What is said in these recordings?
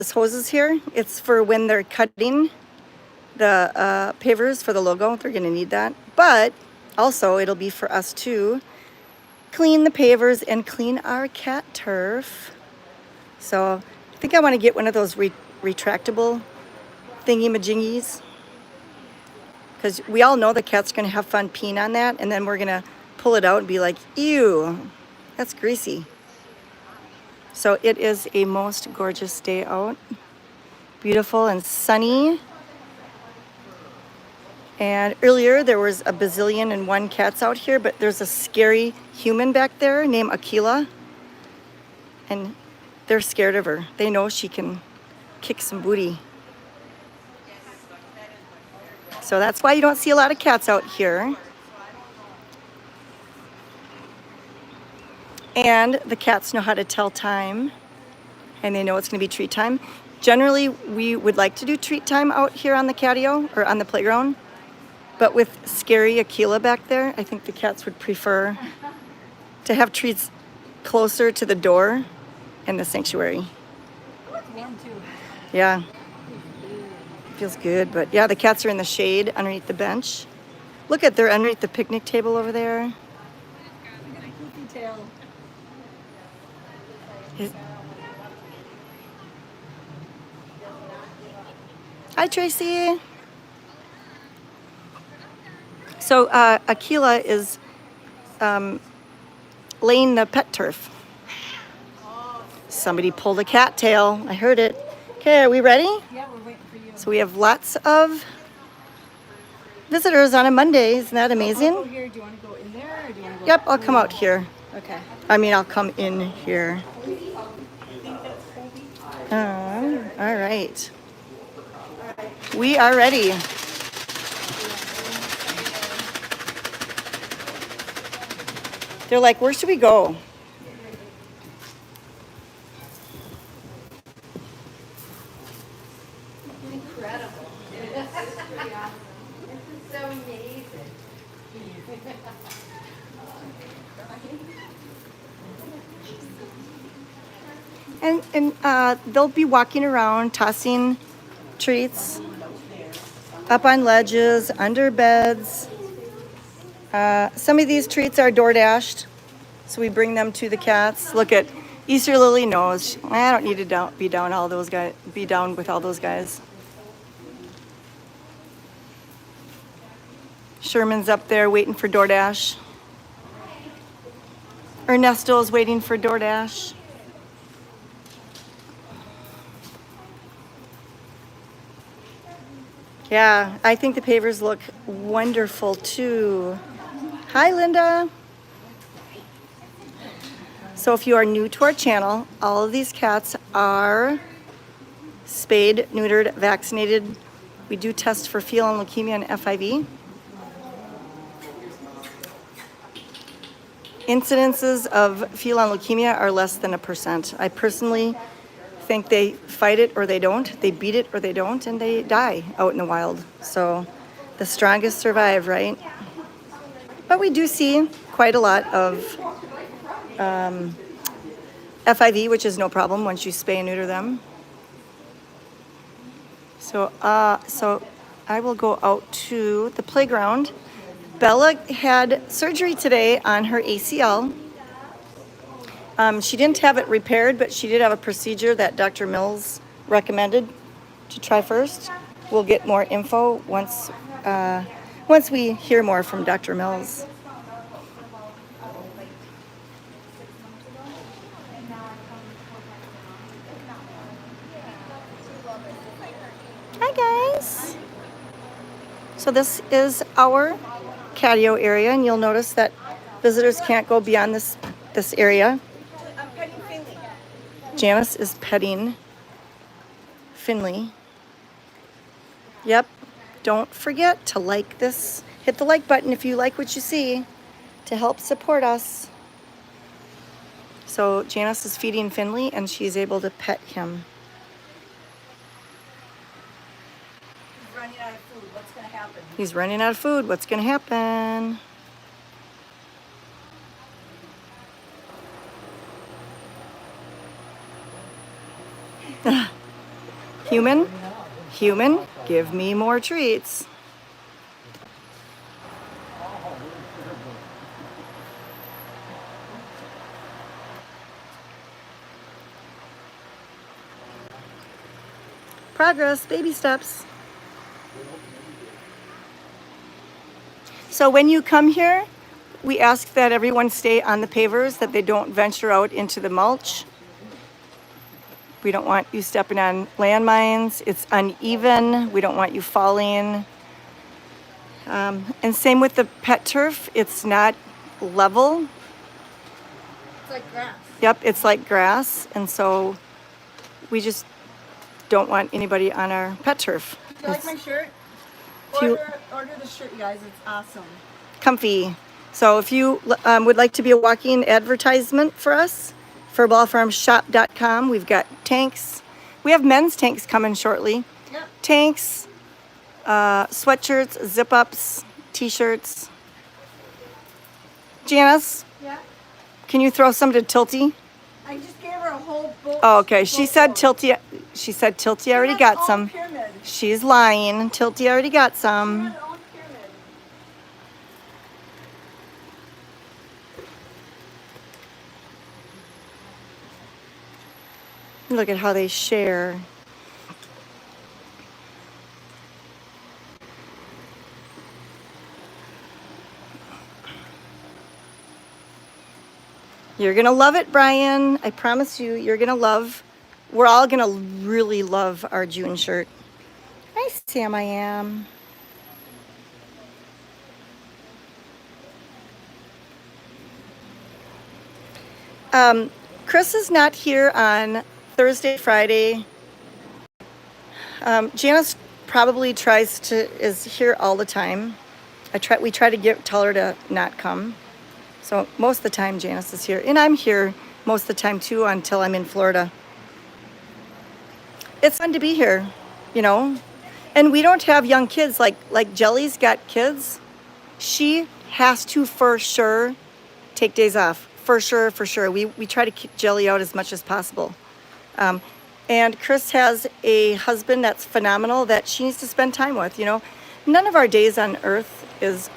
hoses here. It's for when they're cutting the pavers for the logo. They're going to need that. But also it'll be for us to clean the pavers and clean our cat turf. So I think I want to get one of those retractable thingy-majingies, because we all know the cat's going to have fun peeing on that, and then we're going to pull it out and be like, ew, that's greasy. So it is a most gorgeous day out. Beautiful and sunny. And earlier there was a bazillion and one cats out here, but there's a scary human back there named Aquila. And they're scared of her. They know she can kick some booty. So that's why you don't see a lot of cats out here. And the cats know how to tell time, and they know it's going to be treat time. Generally, we would like to do treat time out here on the catio or on the playground. But with scary Aquila back there, I think the cats would prefer to have treats closer to the door and the sanctuary. Yeah. Feels good, but yeah, the cats are in the shade underneath the bench. Look at, they're underneath the picnic table over there. Hi, Tracy. So Aquila is laying the pet turf. Somebody pulled a cattail. I heard it. Okay, are we ready? Yeah, we're waiting for you. So we have lots of visitors on a Monday. Isn't that amazing? I'll go here. Do you want to go in there, or do you want to go? Yep, I'll come out here. Okay. I mean, I'll come in here. All right. We are ready. They're like, where should we go? Incredible. This is so amazing. And they'll be walking around, tossing treats up on ledges, under beds. Some of these treats are door dashed, so we bring them to the cats. Look at Easter Lily knows. I don't need to be down with all those guys. Sherman's up there waiting for DoorDash. Ernesto's waiting for DoorDash. Yeah, I think the pavers look wonderful too. Hi, Linda. So if you are new to our channel, all of these cats are spayed, neutered, vaccinated. We do test for feline leukemia and FIV. Incidences of feline leukemia are less than 1%. I personally think they fight it or they don't, they beat it or they don't, and they die out in the wild. So the strongest survive, right? But we do see quite a lot of FIV, which is no problem once you spay and neuter them. So I will go out to the playground. Bella had surgery today on her ACL. She didn't have it repaired, but she did have a procedure that Dr. Mills recommended to try first. We'll get more info once we hear more from Dr. Mills. Hi guys. So this is our catio area, and you'll notice that visitors can't go beyond this area. Janice is petting Finley. Yep. Don't forget to like this. Hit the like button if you like what you see to help support us. So Janice is feeding Finley, and she's able to pet him. He's running out of food. What's going to happen? He's running out of food. What's going to happen? Human, human, give me more treats. Progress, baby steps. So when you come here, we ask that everyone stay on the pavers, that they don't venture out into the mulch. We don't want you stepping on landmines. It's uneven. We don't want you falling. And same with the pet turf. It's not level. It's like grass. Yep, it's like grass. And so we just don't want anybody on our pet turf. Do you like my shirt? If you- Order the shirt, you guys. It's awesome. Comfy. So if you would like to be a walking advertisement for us, furballfarmshop.com. We've got tanks. We have men's tanks coming shortly. Yep. Tanks, sweatshirts, zip-ups, t-shirts. Janice, Yeah. can you throw some to Tilty? I just gave her a whole boat. Oh, okay. She said Tilty already got some. Pyramid. She's lying. Tilty already got She some. had her own pyramid. Look at how they share. You're gonna love it, Brian. I promise you, you're gonna love. We're all gonna really love our June shirt. Hi, Sam. I am. Chris is not here on Thursday, Friday. Janice probably is here all the time. We try to tell her to not come. So most of the time Janice is here, and I'm here most of the time too until I'm in Florida. It's fun to be here, you know. And we don't have young kids like Jelly's got kids. She has to for sure take days off. For sure. We try to kick Jelly out as much as possible. And Chris has a husband that's phenomenal that she needs to spend time with, you know. None of our days on earth is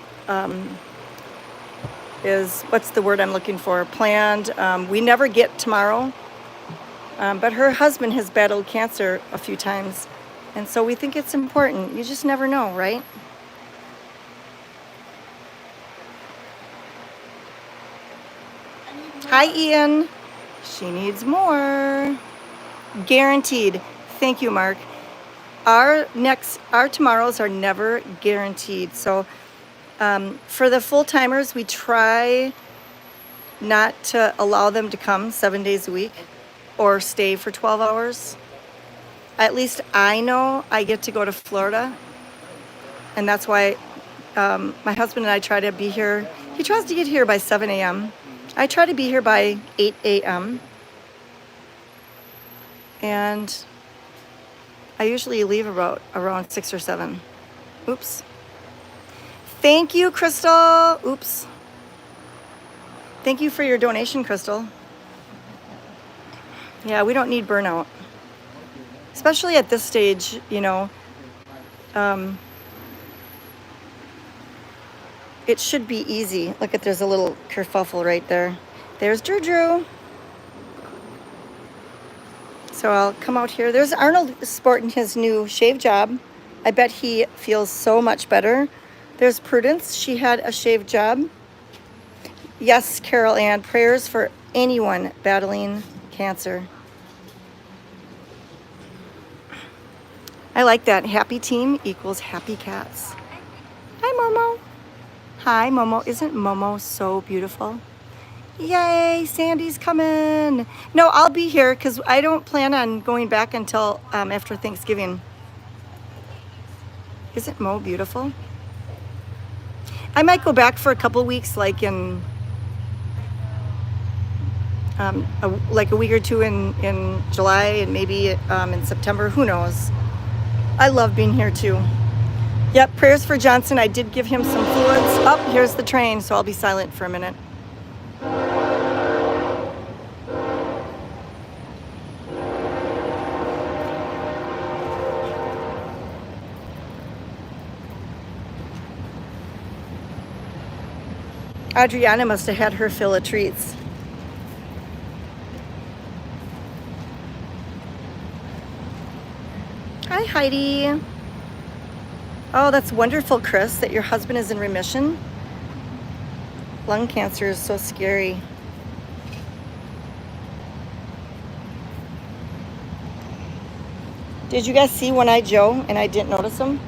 what's the word I'm looking for? Planned. We never get tomorrow. But her husband has battled cancer a few times. And so we think it's important. You just never know, right? Hi, Ian. She needs more. Guaranteed. Thank you, Mark. Our tomorrows are never guaranteed. So for the full-timers, we try not to allow them to come 7 days a week or stay for 12 hours. At least I know I get to go to Florida. And that's why my husband and I try to be here. He tries to get here by 7 a.m. I try to be here by 8 a.m. And I usually leave around 6 or 7. Oops. Thank you, Crystal. Oops. Thank you for your donation, Crystal. Yeah, we don't need burnout. Especially at this stage, you know. It should be easy. Look there's a little kerfuffle right there. There's Drew. So I'll come out here. There's Arnold sporting his new shave job. I bet he feels so much better. There's Prudence. She had a shave job. Yes, Carol Ann, prayers for anyone battling cancer. I like that. Happy team equals happy cats. Hi, Momo. Hi, Momo. Isn't Momo so beautiful? Yay, Sandy's coming. No, I'll be here because I don't plan on going back until after Thanksgiving. Isn't Mo beautiful? I might go back for a couple weeks, like in a week or two in July and maybe in September. Who knows? I love being here too. Yep, prayers for Johnson. I did give him some fluids. Oh, here's the train, so I'll be silent for a minute. Adriana must have had her fill of treats. Hi, Heidi. Oh, that's wonderful, Chris, that your husband is in remission. Lung cancer is so scary. Did you guys see One-Eyed Joe and I didn't notice him?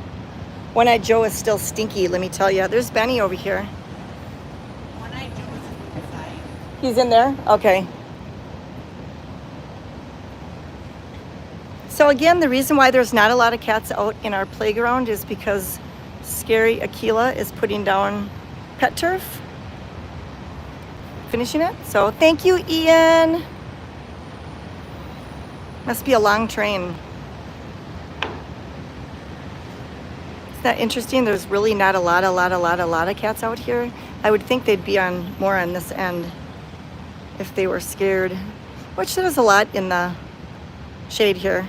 One-Eyed Joe is still stinky, let me tell you. There's Benny over here. One-eyed Joe is inside. He's in there? Okay. So again, the reason why there's not a lot of cats out in our playground is because Scary Aquila is putting down pet turf. Finishing it. So thank you, Ian. Must be a long train. Isn't that interesting? There's really not a lot of cats out here. I would think they'd be more on this end if they were scared, which there's a lot in the shade here.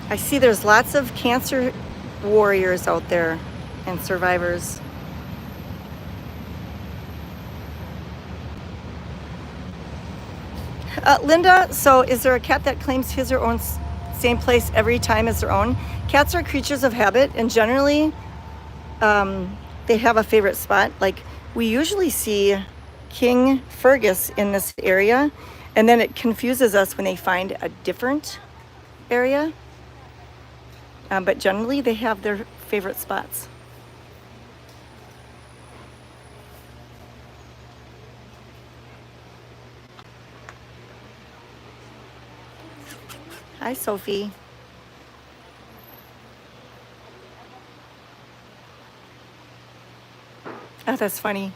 I see there's lots of cancer warriors out there and survivors. Linda, so is there a cat that claims his or own same place every time as their own? Cats are creatures of habit, and generally they have a favorite spot. Like we usually see King Fergus in this area, and then it confuses us when they find a different area. But generally they have their favorite spots. Hi, Sophie. Oh, that's funny.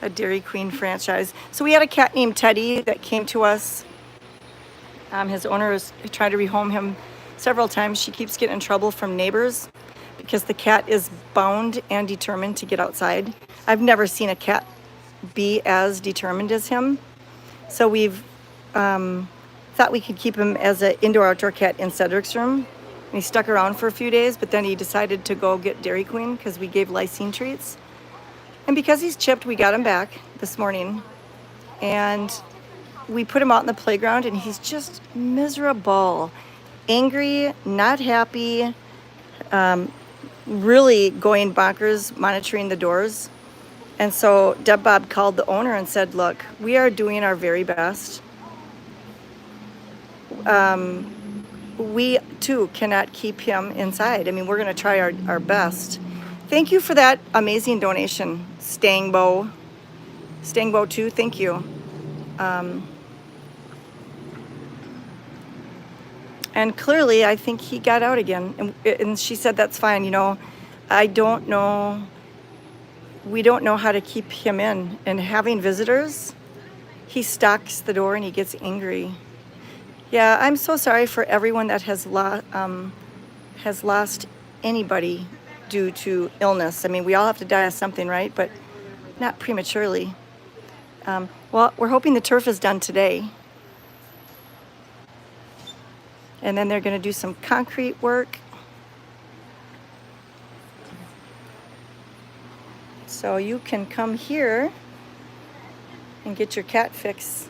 A Dairy Queen franchise. So we had a cat named Teddy that came to us. His owner has tried to rehome him several times. She keeps getting in trouble from neighbors because the cat is bound and determined to get outside. I've never seen a cat be as determined as him. So we've thought we could keep him as an indoor-outdoor cat in Cedric's room. And he stuck around for a few days, but then he decided to go get Dairy Queen because we gave lysine treats. And because he's chipped, we got him back this morning. And we put him out in the playground, and he's just miserable. Angry, not happy, really going bonkers, monitoring the doors. And so Deb Bob called the owner and said, look, we are doing our very best. We too cannot keep him inside. I mean, we're going to try our best. Thank you for that amazing donation, Stangbo 2, thank you. And clearly, I think he got out again. And she said, that's fine. You know, I don't know. We don't know how to keep him in. And having visitors, he stalks the door and he gets angry. Yeah, I'm so sorry for everyone that has lost anybody due to illness. I mean, we all have to die of something, right? But not prematurely. Well, we're hoping the turf is done today. And then they're going to do some concrete work. So you can come here and get your cat fix.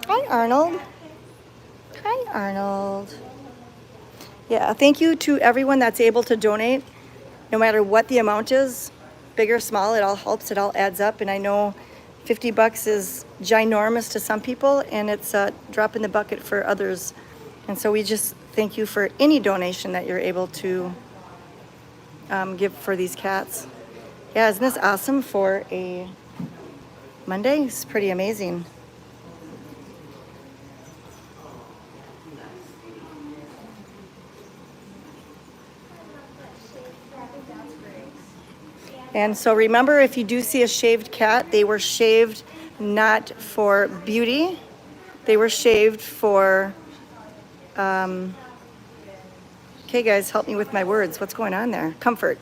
Hi, Arnold. Hi, Arnold. Yeah, thank you to everyone that's able to donate, no matter what the amount is, big or small, it all helps, it all adds up. And I know $50 is ginormous to some people, and it's a drop in the bucket for others. And so we just thank you for any donation that you're able to give for these cats. Yeah, isn't this awesome for a Monday? It's pretty amazing. And so remember, if you do see a shaved cat, they were shaved not for beauty. They were shaved for, okay guys, help me with my words. What's going on there? Comfort.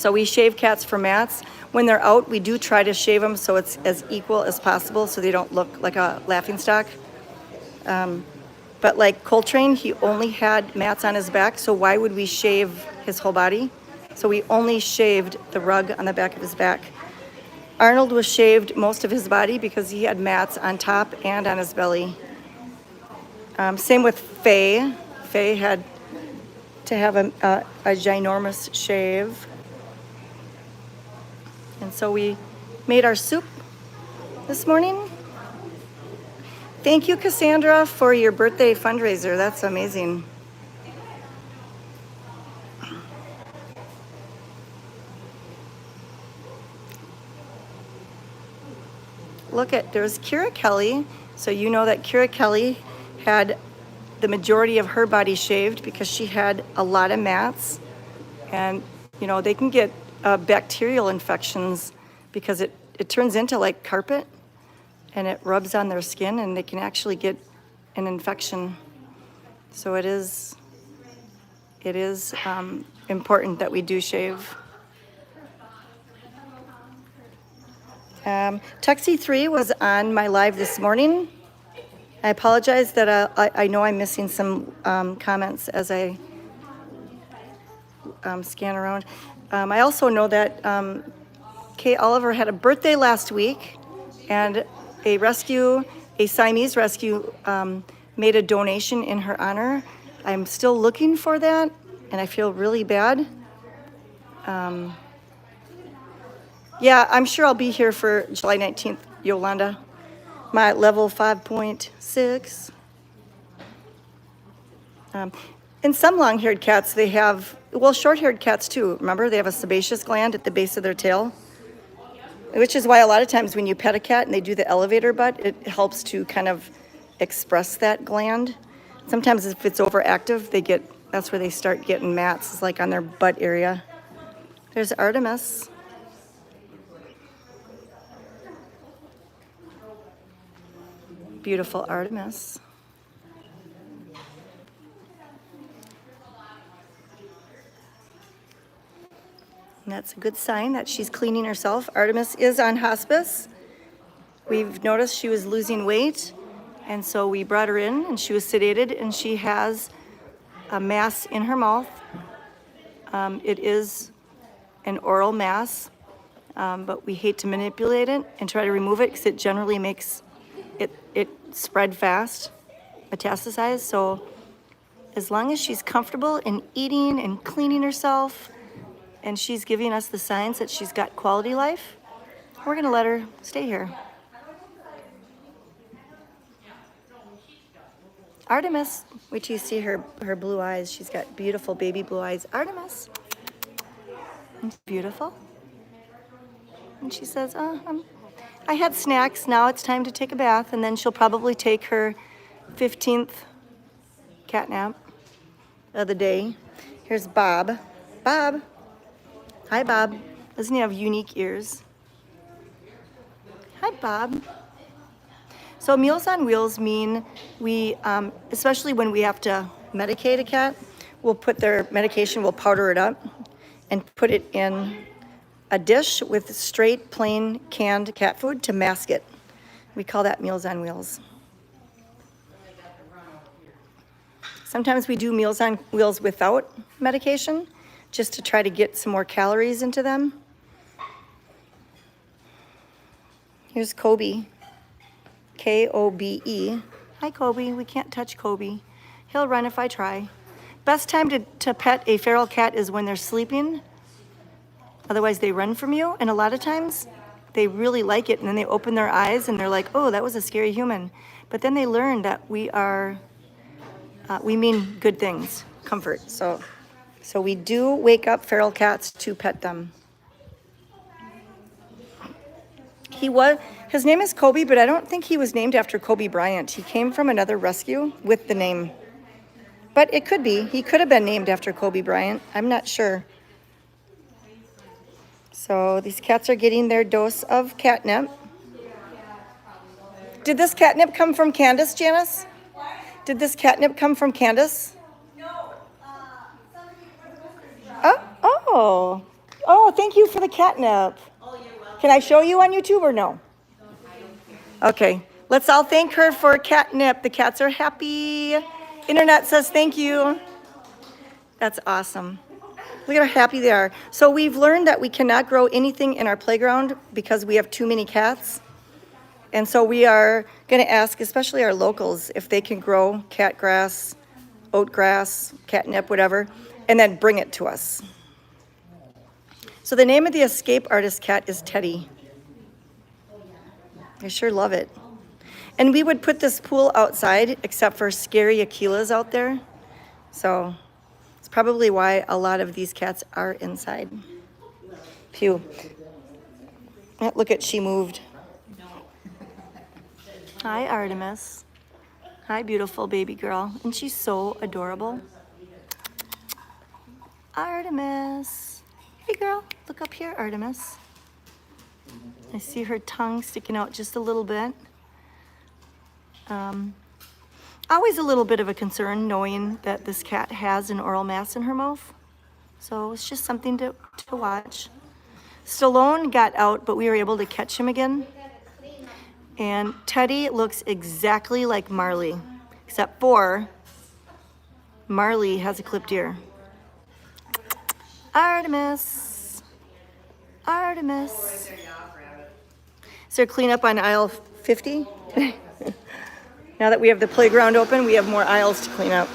So we shave cats for mats. When they're out, we do try to shave them so it's as equal as possible so they don't look like a laughingstock. But like Coltrane, he only had mats on his back, so why would we shave his whole body? So we only shaved the rug on the back of his back. Arnold was shaved most of his body because he had mats on top and on his belly. Same with Faye. Faye had to have a ginormous shave. And so we made our soup this morning. Thank you, Cassandra, for your birthday fundraiser. That's amazing. Look at, there's Kira Kelly. So you know that Kira Kelly had the majority of her body shaved because she had a lot of mats. And, you know, they can get bacterial infections because it turns into like carpet and it rubs on their skin and they can actually get an infection. So it is important that we do shave. Tuxie3 was on my live this morning. I apologize that I know I'm missing some comments as I scan around. I also know that Kay Oliver had a birthday last week, and a Siamese rescue, made a donation in her honor. I'm still looking for that, and I feel really bad. Yeah, I'm sure I'll be here for July 19th, Yolanda. My level 5.6. In some long-haired cats, they have, well, short-haired cats too. Remember, they have a sebaceous gland at the base of their tail, which is why a lot of times when you pet a cat and they do the elevator butt, it helps to kind of express that gland. Sometimes if it's overactive, that's where they start getting mats, it's like on their butt area. There's Artemis. Beautiful Artemis. And that's a good sign that she's cleaning herself. Artemis is on hospice. We've noticed she was losing weight, and so we brought her in, and she was sedated, and she has a mass in her mouth. It is an oral mass, but we hate to manipulate it and try to remove it because it generally makes it spread fast, metastasize. So as long as she's comfortable in eating and cleaning herself, and she's giving us the signs that she's got quality life, we're gonna let her stay here. Artemis, wait till you see her blue eyes. She's got beautiful baby blue eyes. Artemis, it's beautiful. And she says, I had snacks, now it's time to take a bath, and then she'll probably take her 15th cat nap of the day. Here's Bob. Bob. Hi, Bob. Doesn't he have unique ears? Hi, Bob. So Meals on Wheels mean we, especially when we have to medicate a cat, we'll put their medication, we'll powder it up and put it in a dish with straight, plain, canned cat food to mask it. We call that Meals on Wheels. Sometimes we do Meals on Wheels without medication, just to try to get some more calories into them. Here's Kobe, Kobe. Hi, Kobe. We can't touch Kobe. He'll run if I try. Best time to pet a feral cat is when they're sleeping. Otherwise, they run from you. And a lot of times, they really like it. And then they open their eyes and they're like, oh, that was a scary human. But then they learn that we mean good things, comfort. So we do wake up feral cats to pet them. His name is Kobe, but I don't think he was named after Kobe Bryant. He came from another rescue with the name. But it could be. He could have been named after Kobe Bryant. I'm not sure. So these cats are getting their dose of catnip. Did this catnip come from Candace, Janice? Did this catnip come from Candace? No. Oh, thank you for the catnip. Can I show you on YouTube or no? Okay, let's all thank her for catnip. The cats are happy. Internet says thank you. That's awesome. Look at how happy they are. So we've learned that we cannot grow anything in our playground because we have too many cats. And so we are going to ask, especially our locals, if they can grow cat grass, oat grass, catnip, whatever, and then bring it to us. So the name of the escape artist cat is Teddy. I sure love it. And we would put this pool outside, except for scary Aquila's out there. So it's probably why a lot of these cats are inside. Phew. Look at, she moved. Hi, Artemis. Hi, beautiful baby girl. And she's so adorable. Artemis. Hey, girl. Look up here, Artemis. I see her tongue sticking out just a little bit. Always a little bit of a concern knowing that this cat has an oral mass in her mouth. So it's just something to watch. Stallone got out, but we were able to catch him again. And Teddy looks exactly like Marley, except for Marley has a clipped ear. Artemis. Artemis. Is there cleanup on aisle 50? Now that we have the playground open, we have more aisles to clean up.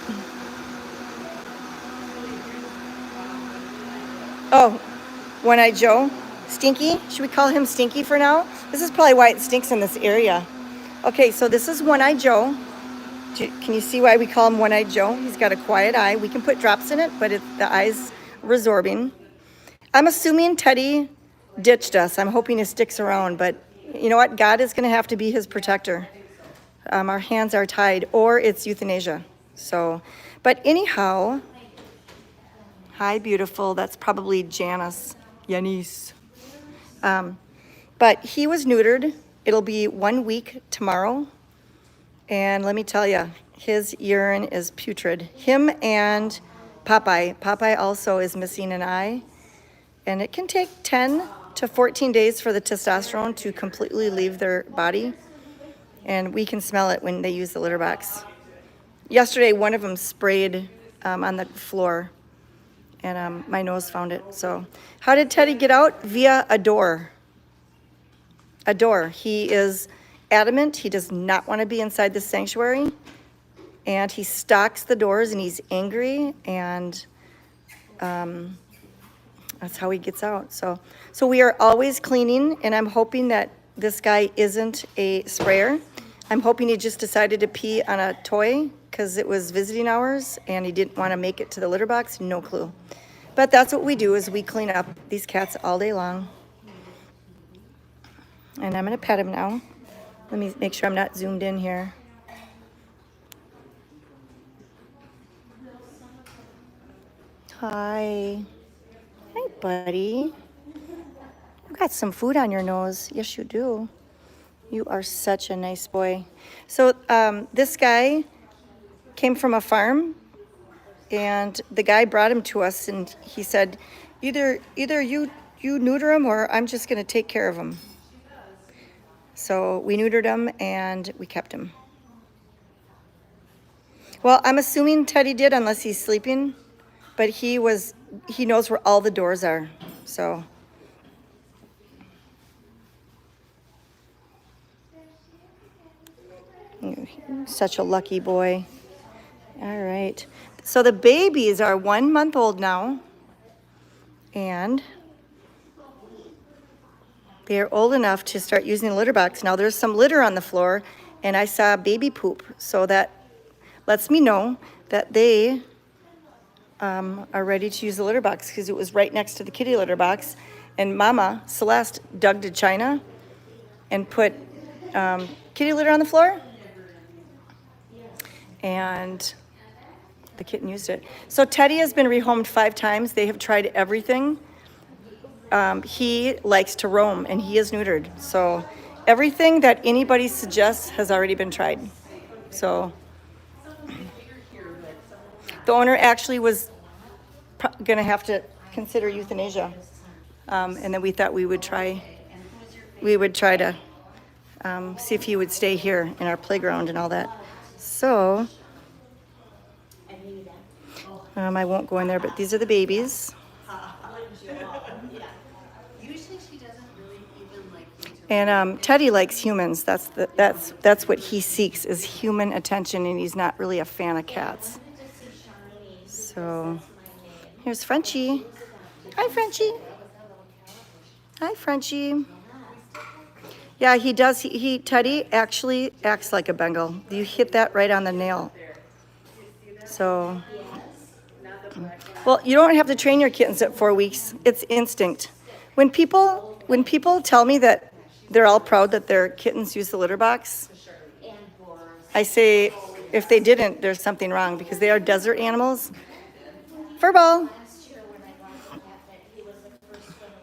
Oh, One-Eyed Joe. Stinky? Should we call him Stinky for now? This is probably why it stinks in this area. Okay, so this is One-Eyed Joe. Can you see why we call him One-Eyed Joe? He's got a quiet eye. We can put drops in it, but the eye's resorbing. I'm assuming Teddy ditched us. I'm hoping he sticks around, but you know what? God is going to have to be his protector. Our hands are tied, or it's euthanasia. So, but anyhow, hi, beautiful. That's probably Janice. Yanis. But he was neutered. It'll be 1 week tomorrow. And let me tell you, his urine is putrid. Him and Popeye. Popeye also is missing an eye. And it can take 10 to 14 days for the testosterone to completely leave their body. And we can smell it when they use the litter box. Yesterday, one of them sprayed on the floor. And my nose found it. So how did Teddy get out? Via a door. A door. He is adamant. He does not want to be inside the sanctuary. And he stalks the doors and he's angry. And that's how he gets out. So we are always cleaning. And I'm hoping that this guy isn't a sprayer. I'm hoping he just decided to pee on a toy because it was visiting hours and he didn't want to make it to the litter box. No clue. But that's what we do, is we clean up these cats all day long. And I'm going to pet him now. Let me make sure I'm not zoomed in here. Hi. Hi, buddy. You got some food on your nose. Yes, you do. You are such a nice boy. So this guy came from a farm, and the guy brought him to us, and he said, either you neuter him or I'm just going to take care of him. So we neutered him and we kept him. Well, I'm assuming Teddy did, unless he's sleeping, but he knows where all the doors are. So such a lucky boy. All right. So the babies are 1 month old now. And they are old enough to start using the litter box. Now there's some litter on the floor and I saw baby poop. So that lets me know that they are ready to use the litter box, because it was right next to the kitty litter box. And Mama, Celeste, dug to China and put kitty litter on the floor. And the kitten used it. So Teddy has been rehomed 5 times. They have tried everything. He likes to roam, and he is neutered. So everything that anybody suggests has already been tried. So the owner actually was going to have to consider euthanasia. And then we thought we would try to see if he would stay here in our playground and all that. So I won't go in there, but these are the babies. And Teddy likes humans. That's what he seeks, is human attention, and he's not really a fan of cats. So here's Frenchie. Hi, Frenchie. Hi, Frenchie. Yeah, he does. Teddy actually acts like a Bengal. You hit that right on the nail. So, well, you don't have to train your kittens at 4 weeks. It's instinct. When people tell me that they're all proud that their kittens use the litter box, I say if they didn't, there's something wrong, because they are desert animals. Furball.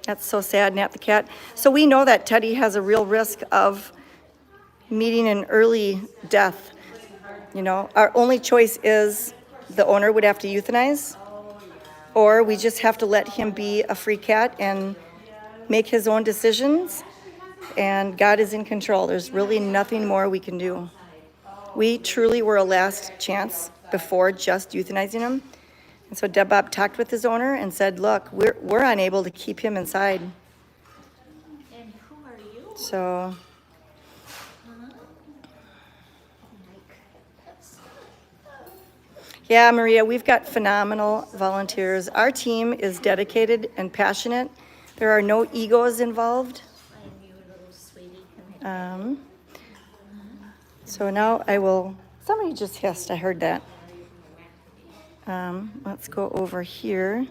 That's so sad, Nat the cat. So we know that Teddy has a real risk of meeting an early death. You know, our only choice is the owner would have to euthanize, or we just have to let him be a free cat and make his own decisions, and God is in control. There's really nothing more we can do. We truly were a last chance before just euthanizing him. And so Deb Bob talked with his owner and said, look, we're unable to keep him inside. And who are you? So yeah, Maria, we've got phenomenal volunteers. Our team is dedicated and passionate. There are no egos involved. I'm you, little sweetie. So now somebody just hissed, I heard that. Let's go over here.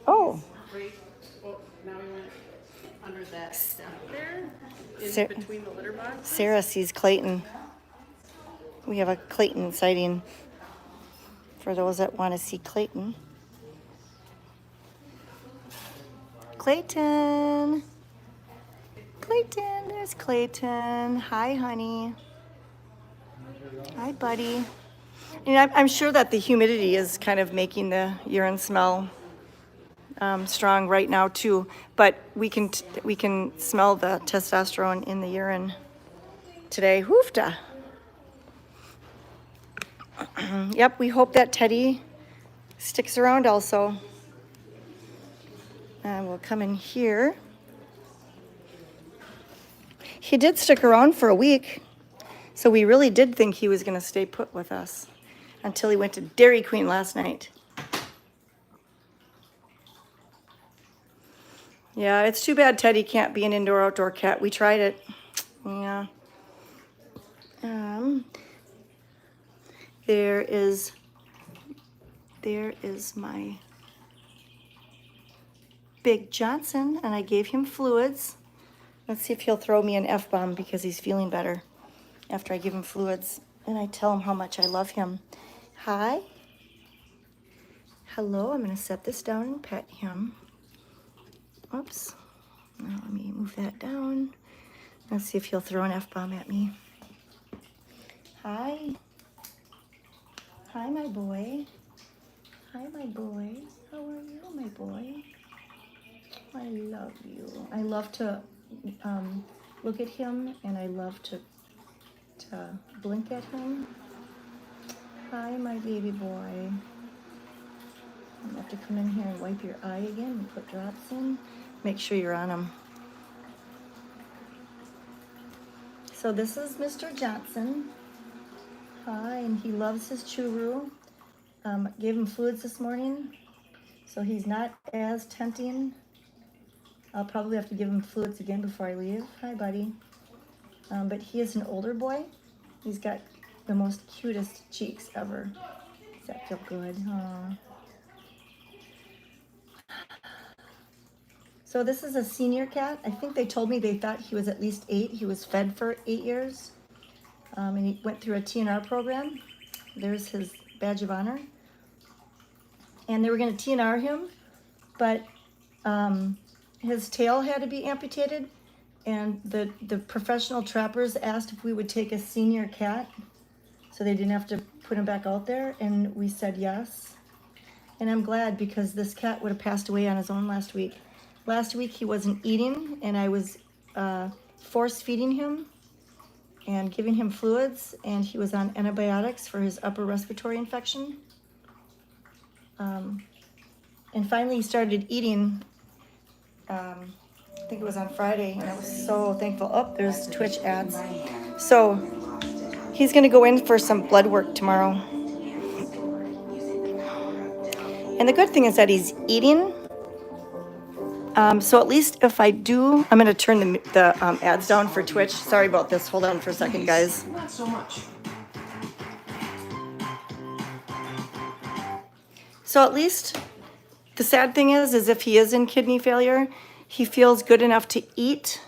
Oh. Now we went under that step there, between the litter boxes. Sarah sees Clayton. We have a Clayton sighting for those that want to see Clayton. Clayton. Clayton, there's Clayton. Hi, honey. Hi, buddy. You know, I'm sure that the humidity is kind of making the urine smell strong right now too, but we can smell the testosterone in the urine today. Hoofda. Yep, we hope that Teddy sticks around also. And we'll come in here. He did stick around for a week, so we really did think he was going to stay put with us until he went to Dairy Queen last night. Yeah, it's too bad Teddy can't be an indoor-outdoor cat. We tried it. Yeah. There is my Big Johnson, and I gave him fluids. Let's see if he'll throw me an F-bomb because he's feeling better after I give him fluids and I tell him how much I love him. Hi. Hello, I'm going to set this down and pet him. Oops. Now let me move that down. Let's see if he'll throw an F-bomb at me. Hi. Hi, my boy. Hi, my boy. How are you, my boy? I love you. I love to look at him, and I love to blink at him. Hi, my baby boy. I have to come in here and wipe your eye again and put drops in. Make sure you're on him. So this is Mr. Johnson. Hi, and he loves his churu. Gave him fluids this morning, so he's not as tempting. I'll probably have to give him fluids again before I leave. Hi, buddy. But he is an older boy. He's got the most cutest cheeks ever. Does that feel good? Aww. So this is a senior cat. I think they told me they thought he was at least 8. He was fed for 8 years. And he went through a TNR program. There's his badge of honor. And they were going to TNR him, but his tail had to be amputated. And the professional trappers asked if we would take a senior cat so they didn't have to put him back out there. And we said yes. And I'm glad because this cat would have passed away on his own last week. Last week he wasn't eating and I was force feeding him and giving him fluids, and he was on antibiotics for his upper respiratory infection. And finally he started eating, I think it was on Friday, and I was so thankful. Oh, there's Twitch ads. So he's gonna go in for some blood work tomorrow. And the good thing is that he's eating. So at least if I do, I'm gonna turn the ads down for Twitch. Sorry about this, hold on for a second, guys. Not so much. So at least the sad thing is if he is in kidney failure, he feels good enough to eat.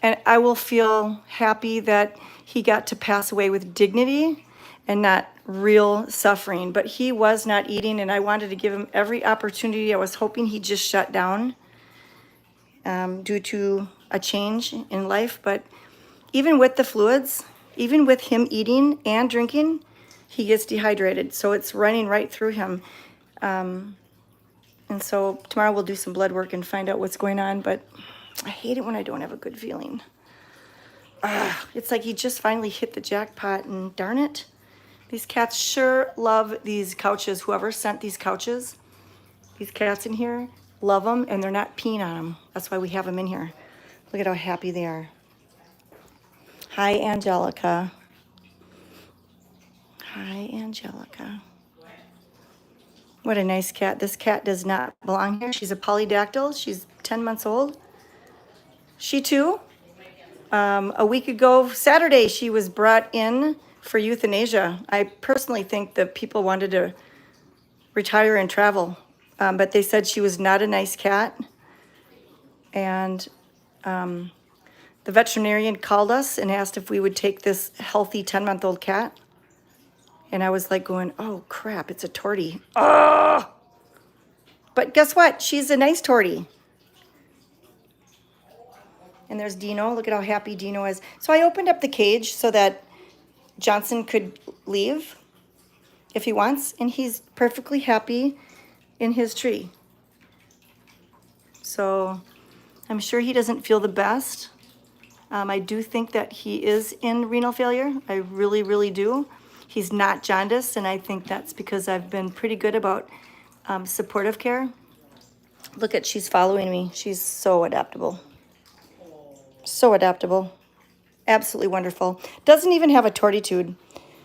And I will feel happy that he got to pass away with dignity and not real suffering. But he was not eating, and I wanted to give him every opportunity. I was hoping he'd just shut down due to a change in life. But even with the fluids, even with him eating and drinking, he gets dehydrated. So it's running right through him. And so tomorrow we'll do some blood work and find out what's going on. But I hate it when I don't have a good feeling. It's like he just finally hit the jackpot, and darn it. These cats sure love these couches. Whoever sent these couches, these cats in here, love them, and they're not peeing on them. That's why we have them in here. Look at how happy they are. Hi, Angelica. Hi, Angelica. What a nice cat. This cat does not belong here. She's a polydactyl. She's 10 months old. She too, a week ago, Saturday, she was brought in for euthanasia. I personally think that people wanted to retire and travel, but they said she was not a nice cat. And the veterinarian called us and asked if we would take this healthy 10-month-old cat. And I was like going, oh crap, it's a tortie. Oh! But guess what? She's a nice tortie. And there's Dino. Look at how happy Dino is. So I opened up the cage so that Johnson could leave if he wants, and he's perfectly happy in his tree. So I'm sure he doesn't feel the best. I do think that he is in renal failure. I really, really do. He's not jaundiced, and I think that's because I've been pretty good about supportive care. Look at, she's following me. She's so adaptable. So adaptable. Absolutely wonderful. Doesn't even have a tortitude.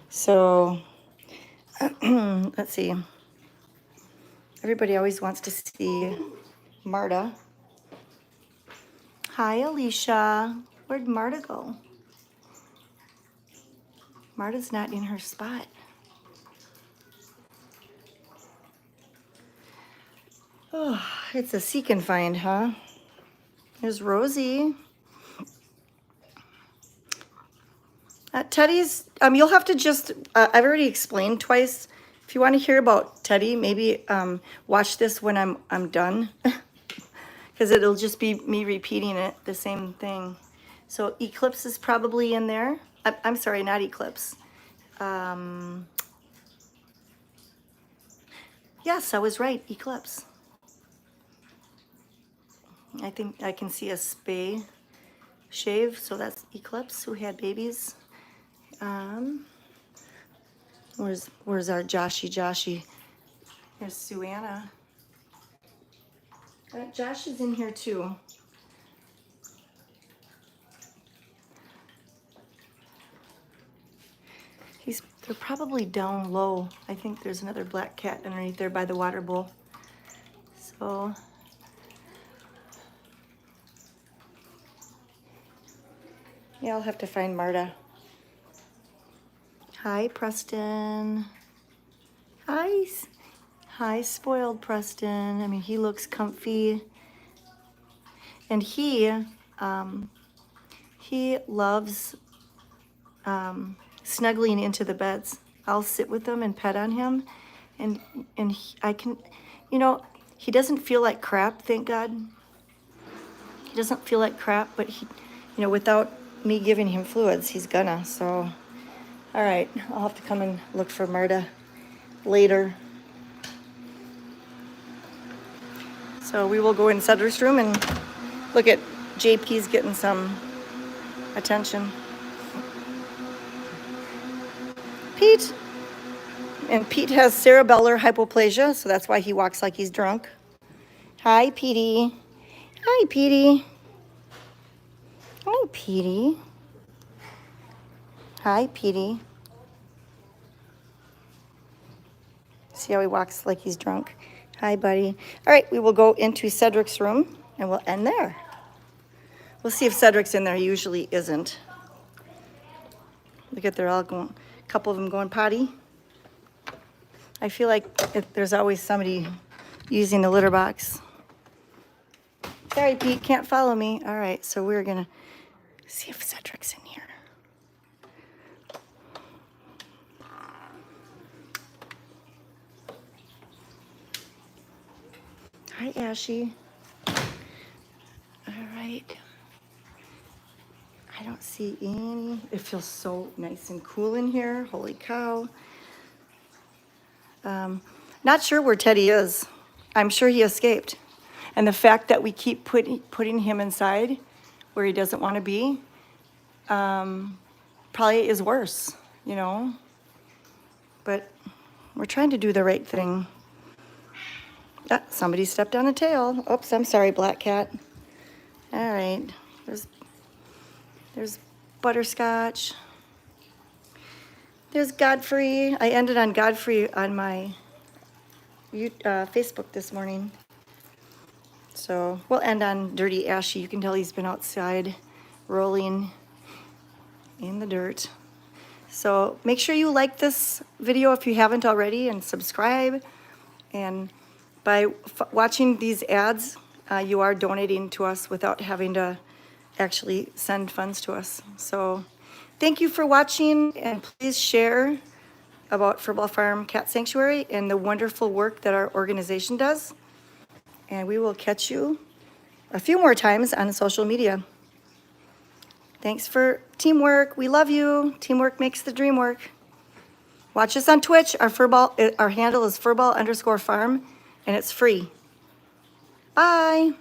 So, let's see. Everybody always wants to see Marta. Hi, Alicia. Where'd Marta go? Marta's not in her spot. Oh, it's a seek and find, huh? There's Rosie. Teddy's, you'll have to just, I've already explained twice. If you want to hear about Teddy, maybe watch this when I'm done. Because it'll just be me repeating it, the same thing. So Eclipse is probably in there. I'm sorry, not Eclipse. Yes, I was right, Eclipse. I think I can see a spay shave, so that's Eclipse who had babies. Where's our Joshy? There's Suanna. Josh is in here too. They're probably down low. I think there's another black cat underneath there by the water bowl. So yeah, I'll have to find Marta. Hi, Preston. Hi, spoiled Preston. I mean, he looks comfy. And he loves snuggling into the beds. I'll sit with him and pet on him. And I can, he doesn't feel like crap, thank God. He doesn't feel like crap, but he, without me giving him fluids, he's gonna, so. All right, I'll have to come and look for Marta later. So we will go in Cedric's room and look at JP's getting some attention. Pete. And Pete has cerebellar hypoplasia, so that's why he walks like he's drunk. Hi, Petey. Hi, Petey. Hi, Petey. Hi, Petey. See how he walks like he's drunk? Hi, buddy. All right, we will go into Cedric's room, and we'll end there. We'll see if Cedric's in there. He usually isn't. Look at, they're all going, a couple of them going potty. I feel like there's always somebody using the litter box. Sorry, Pete, can't follow me. All right, so we're gonna see if Cedric's in here. Hi, Ashy. All right. I don't see any. It feels so nice and cool in here. Holy cow. Not sure where Teddy is. I'm sure he escaped. And the fact that we keep putting him inside where he doesn't want to be probably is worse, you know? But we're trying to do the right thing. Ah, somebody stepped on a tail. Oops, I'm sorry, Black Cat. All right, there's Butterscotch. There's Godfrey. I ended on Godfrey on my Facebook this morning. So we'll end on Dirty Ashy. You can tell he's been outside rolling in the dirt. So make sure you like this video if you haven't already and subscribe. And by watching these ads, you are donating to us without having to actually send funds to us. So thank you for watching, and please share about Furball Farm Cat Sanctuary and the wonderful work that our organization does. And we will catch you a few more times on social media. Thanks for teamwork. We love you. Teamwork makes the dream work. Watch us on Twitch. Our handle is furball_farm, and it's free. Bye.